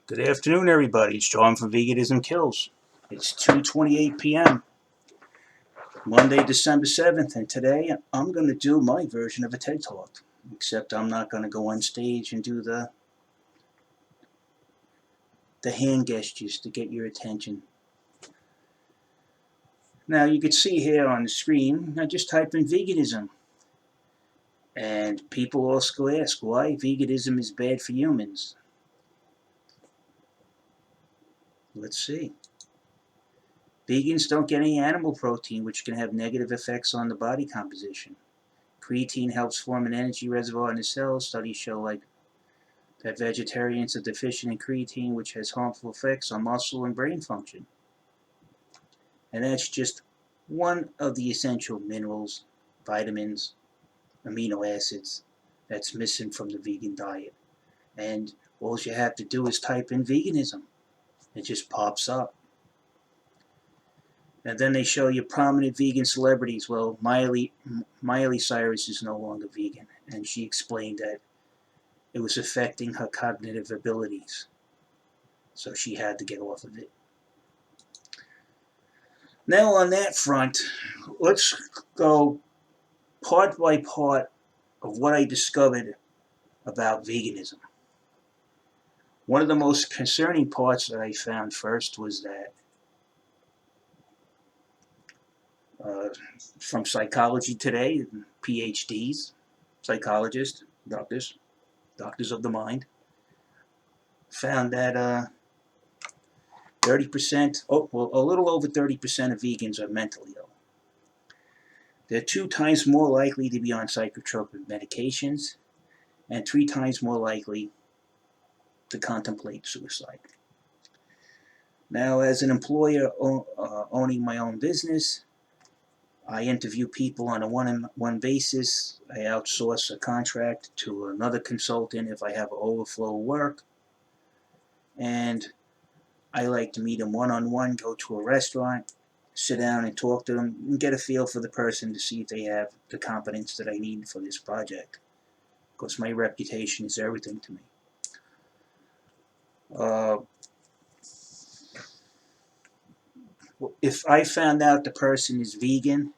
Good afternoon, everybody. It's John from Veganism KILLS. It's 2:28 p.m. Monday, December 7th, and today I'm going to do my version of a TED Talk, except I'm not going to go on stage and do the hand gestures to get your attention. Now, you can see here on the screen, I just typed in veganism, and people also ask why veganism is bad for humans. Let's see. Vegans don't get any animal protein, which can have negative effects on the body composition. Creatine helps form an energy reservoir in the cells. Studies show that vegetarians are deficient in creatine, which has harmful effects on muscle and brain function. And that's just one of the essential minerals, vitamins, amino acids that's missing from the vegan diet. And all you have to do is type in veganism. It just pops up. And then they show you prominent vegan celebrities. Well, Miley Cyrus is no longer vegan, and she explained that it was affecting her cognitive abilities, so she had to get off of it. Now on that front, let's go part by part of what I discovered about veganism. One of the most concerning parts that I found first was that from Psychology Today, PhDs, psychologists, doctors of the mind, found that 30%, a little over 30% of vegans are mentally ill. They're 2 times more likely to be on psychotropic medications and 3 times more likely to contemplate suicide. Now, as an employer owning my own business, I interview people on a one-on-one basis. I outsource a contract to another consultant if I have an overflow of work. And I like to meet them one-on-one, go to a restaurant, sit down and talk to them, and get a feel for the person to see if they have the competence that I need for this project. Because my reputation is everything to me. If I found out the person is vegan,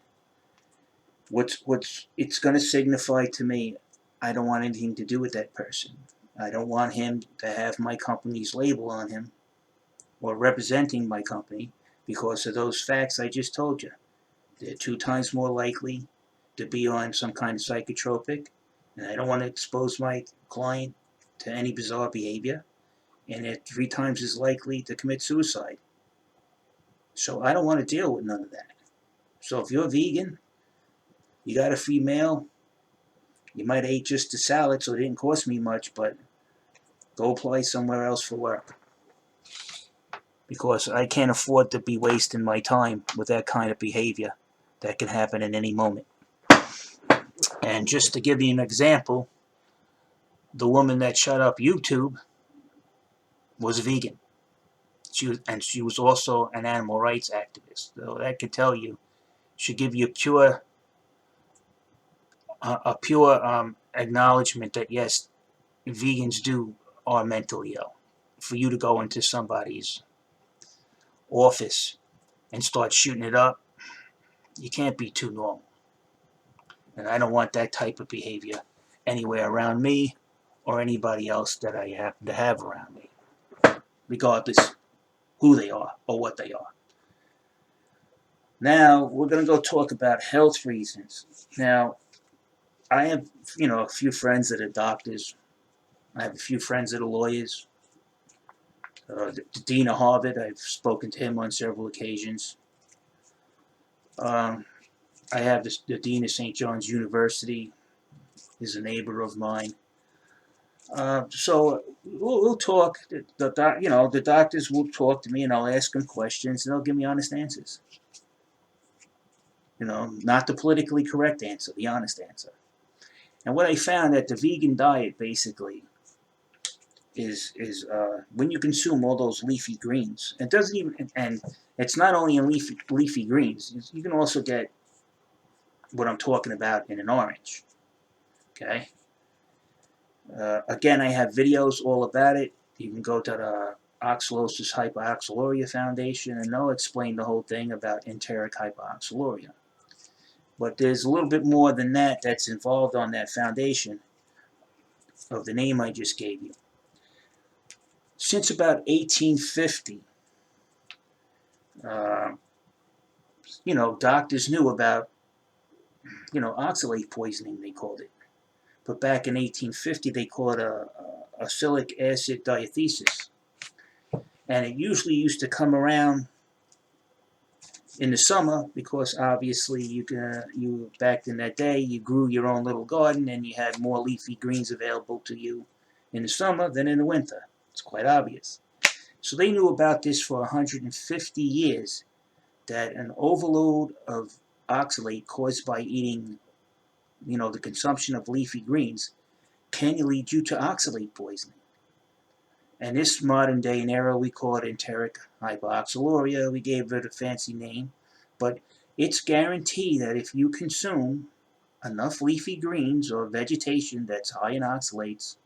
what's it's going to signify to me, I don't want anything to do with that person. I don't want him to have my company's label on him or representing my company because of those facts I just told you. They're 2 times more likely to be on some kind of psychotropic, and I don't want to expose my client to any bizarre behavior, and they're 3 times as likely to commit suicide. So I don't want to deal with none of that. So if you're vegan, you got a free meal, you might have ate just a salad, so it didn't cost me much, but go apply somewhere else for work. Because I can't afford to be wasting my time with that kind of behavior that can happen in any moment. And just to give you an example, the woman that shut up YouTube was vegan. She was also an animal rights activist. So that could tell you, should give you a pure acknowledgement that yes, vegans are mentally ill. For you to go into somebody's office and start shooting it up, you can't be too normal. And I don't want that type of behavior anywhere around me or anybody else that I happen to have around me, regardless who they are or what they are. Now, we're going to go talk about health reasons. Now, I have, a few friends that are doctors. I have a few friends that are lawyers. The dean of Harvard, I've spoken to him on several occasions. I have the dean of St. John's University, is a neighbor of mine. So we'll talk. The doctors will talk to me, and I'll ask them questions, and they'll give me honest answers. Not the politically correct answer, the honest answer. And what I found that the vegan diet basically is when you consume all those leafy greens. It doesn't even, and it's not only in leafy greens. You can also get what I'm talking about in an orange. Okay. Again, I have videos all about it. You can go to Oxalosis Hyperoxaluria Foundation, and they'll explain the whole thing about enteric hyperoxaluria. But there's a little bit more than that that's involved on that foundation of the name I just gave you. Since about 1850, doctors knew about, oxalate poisoning, they called it. But back in 1850, they called it oxalic acid diathesis. And it usually used to come around in the summer because obviously you back in that day, you grew your own little garden and you had more leafy greens available to you in the summer than in the winter. It's quite obvious. So they knew about this for 150 years, that an overload of oxalate caused by eating, the consumption of leafy greens can lead you to oxalate poisoning. And this modern day and era, we call it enteric hyperoxaluria. We gave it a fancy name, but it's guaranteed that if you consume enough leafy greens or vegetation that's high in oxalates,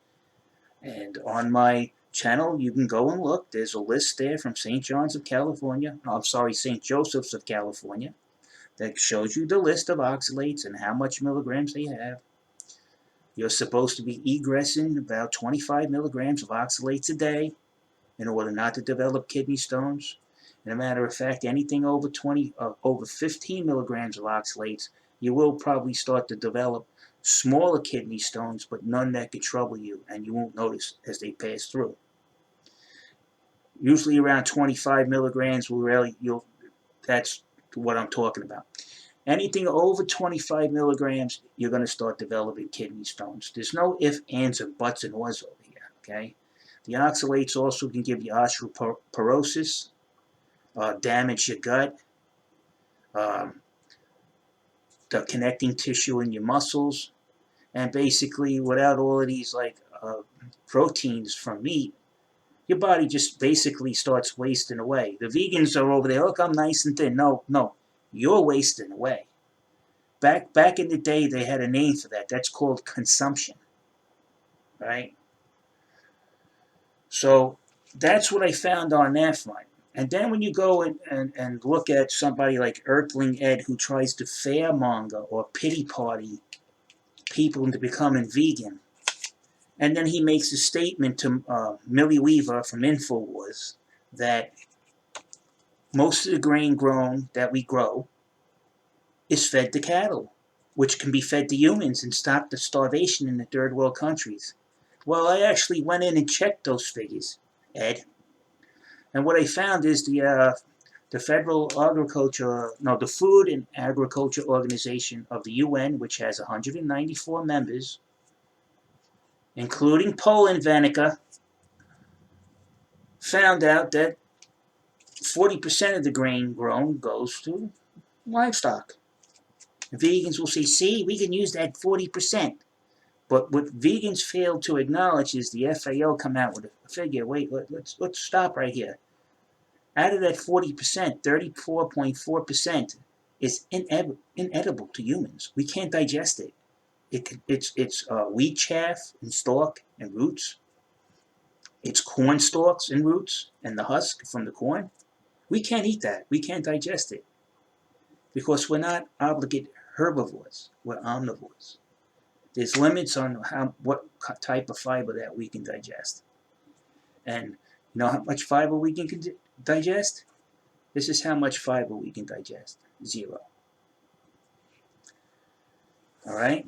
and on my channel you can go and look, there's a list there from St. John's of California, St. Joseph's of California, that shows you the list of oxalates and how much milligrams they have. You're supposed to be egressing about 25 milligrams of oxalates a day in order not to develop kidney stones. And a matter of fact, anything over 15 milligrams of oxalates, you will probably start to develop smaller kidney stones, but none that could trouble you, and you won't notice as they pass through. Usually around 25 milligrams that's what I'm talking about. Anything over 25 milligrams, you're going to start developing kidney stones. There's no ifs, ands, or buts and was over here, okay? The oxalates also can give you osteoporosis, damage your gut, the connecting tissue in your muscles, and basically without all of these proteins from meat, your body just basically starts wasting away. The vegans are over there, look, I'm nice and thin. No, you're wasting away. Back in the day, they had a name for that. That's called consumption, right? So that's what I found on that front. And then when you go and look at somebody like Earthling Ed, who tries to fairmonger or pity party people into becoming vegan, and then he makes a statement to Millie Weaver from InfoWars that most of the grain grown that we grow is fed to cattle, which can be fed to humans and stop the starvation in the third world countries. Well, I actually went in and checked those figures, Ed, and what I found is the Food and Agriculture Organization of the UN, which has 194 members, including Poland, Vanica, found out that 40% of the grain grown goes to livestock. Vegans will say, see, we can use that 40%. But what vegans fail to acknowledge is the FAO come out with a figure. Wait, let's stop right here. Out of that 40%, 34.4% is inedible to humans. We can't digest it. It's wheat chaff and stalk and roots. It's corn stalks and roots and the husk from the corn. We can't eat that. We can't digest it because we're not obligate herbivores. We're omnivores. There's limits on what type of fiber that we can digest. And you know how much fiber we can digest? This is how much fiber we can digest. 0. All right?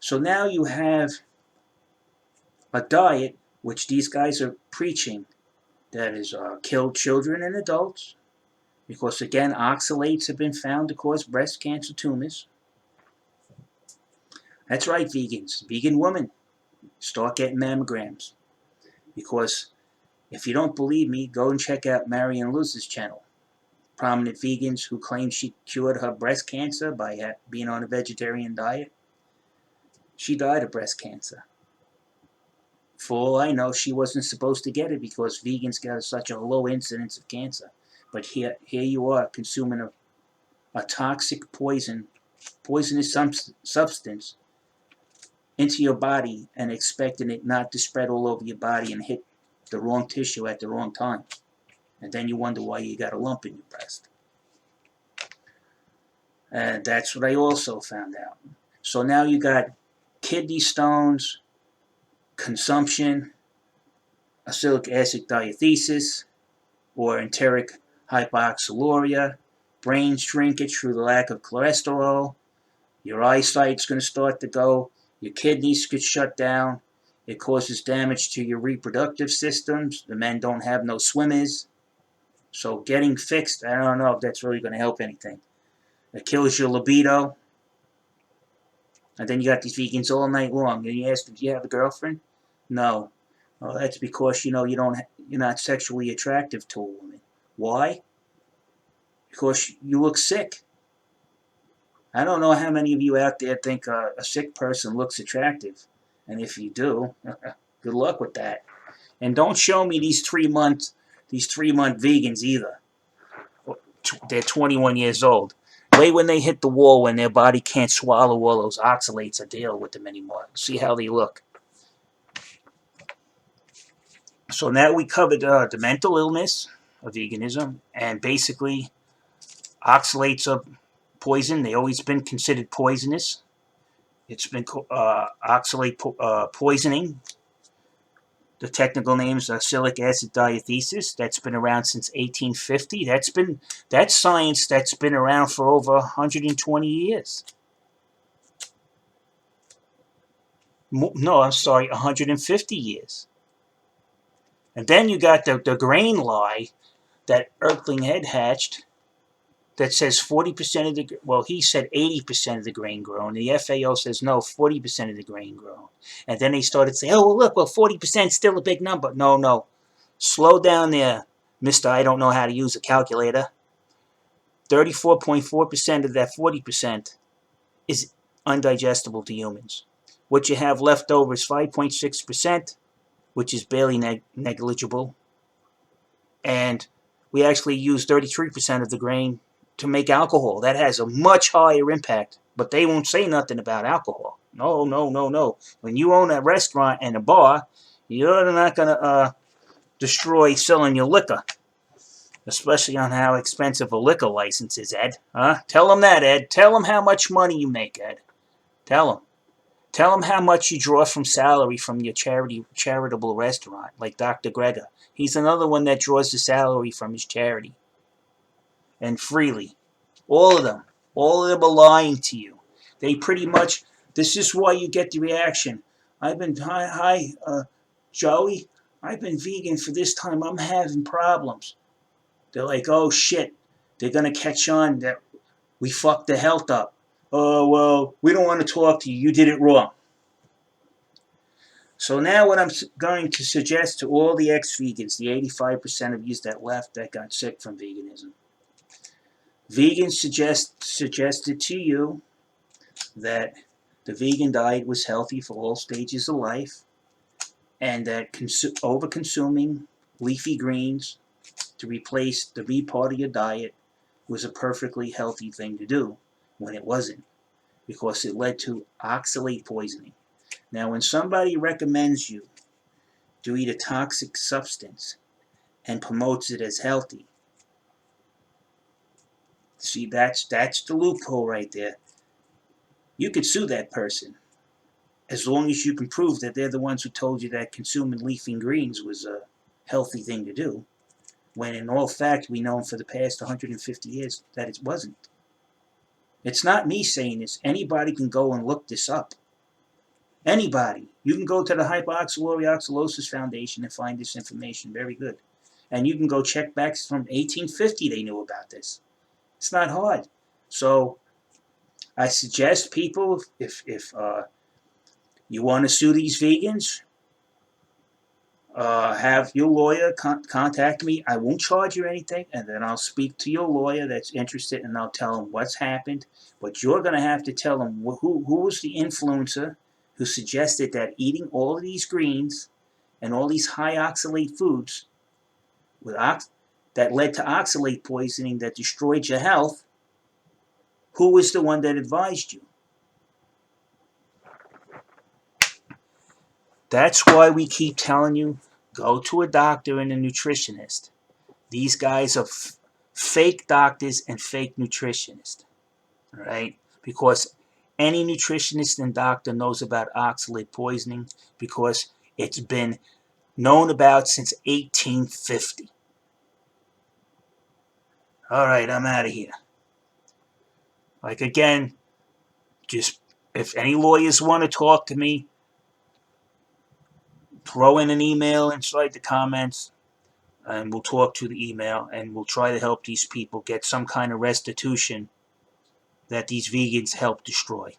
So now you have a diet which these guys are preaching that is kill children and adults, because again, oxalates have been found to cause breast cancer tumors. That's right, vegans. Vegan women, start getting mammograms. Because if you don't believe me, go and check out Marion Luz's channel. Prominent vegans who claim she cured her breast cancer by being on a vegetarian diet. She died of breast cancer. For all I know, she wasn't supposed to get it because vegans got such a low incidence of cancer. But here you are consuming a toxic poisonous substance into your body and expecting it not to spread all over your body and hit the wrong tissue at the wrong time. And then you wonder why you got a lump in your breast. And that's what I also found out. So now you got kidney stones, consumption, acylic acid diathesis, or enteric hypoxaluria, brain shrinkage through the lack of cholesterol, your eyesight's going to start to go, your kidneys get shut down, it causes damage to your reproductive systems, the men don't have no swimmers, so getting fixed, I don't know if that's really going to help anything. It kills your libido, and then you got these vegans all night long, and you ask them, do you have a girlfriend? No. Well, that's because, you know, you're not sexually attractive to a woman. Why? Because you look sick. I don't know how many of you out there think a sick person looks attractive. And if you do, good luck with that. And don't show me these 3-month vegans either. They're 21 years old. Wait when they hit the wall when their body can't swallow all those oxalates or deal with them anymore. See how they look. So now we covered the mental illness of veganism, and basically oxalates are poison. They've always been considered poisonous. It's been oxalate poisoning. The technical name is acylic acid diathesis. That's been around since 1850. That's science that's been around for over 120 years. No, I'm sorry, 150 years. And then you got the grain lie that Earthling had hatched that says 40% of the, well, he said 80% of the grain grown. The FAO says no, 40% of the grain grown. And then they started saying, oh, well, look, well, 40% is still a big number. No. Slow down there, Mr. I don't know how to use a calculator. 34.4% of that 40% is undigestible to humans. What you have left over is 5.6%, which is barely negligible. And we actually use 33% of the grain to make alcohol. That has a much higher impact. But they won't say nothing about alcohol. No. When you own a restaurant and a bar, you're not going to destroy selling your liquor. Especially on how expensive a liquor license is, Ed. Huh? Tell them that, Ed. Tell them how much money you make, Ed. Tell them. Tell them how much you draw from salary from your charitable restaurant, like Dr. Greger. He's another one that draws the salary from his charity. And freely. All of them. All of them are lying to you. They pretty much, this is why you get the reaction. Hi, Joey, I've been vegan for this time. I'm having problems. They're like, oh shit, they're going to catch on that we fucked the health up. Oh, well, we don't want to talk to you. You did it wrong. So now what I'm going to suggest to all the ex-vegans, the 85% of you that left that got sick from veganism. Vegans suggested to you that the vegan diet was healthy for all stages of life, and that over-consuming leafy greens to replace the meat part of your diet was a perfectly healthy thing to do, when it wasn't, because it led to oxalate poisoning. Now, when somebody recommends you to eat a toxic substance and promotes it as healthy, see, that's the loophole right there. You could sue that person, as long as you can prove that they're the ones who told you that consuming leafy greens was a healthy thing to do, when in all fact we know for the past 150 years that it wasn't. It's not me saying this. Anybody can go and look this up. Anybody. You can go to the Hypoxaluria Oxalosis Foundation and find this information. Very good. And you can go check back from 1850 they knew about this. It's not hard. So I suggest people, if you want to sue these vegans, have your lawyer contact me. I won't charge you anything, and then I'll speak to your lawyer that's interested, and I'll tell him what's happened. But you're going to have to tell him who was the influencer who suggested that eating all of these greens and all these high oxalate foods that led to oxalate poisoning that destroyed your health. Who was the one that advised you? That's why we keep telling you, Go to a doctor and a nutritionist. These guys are fake doctors and fake nutritionists. All right? Because any nutritionist and doctor knows about oxalate poisoning because it's been known about since 1850. All right, I'm out of here. Like, again, just if any lawyers want to talk to me, throw in an email inside the comments, and we'll talk to the email, and we'll try to help these people get some kind of restitution that these vegans helped destroy.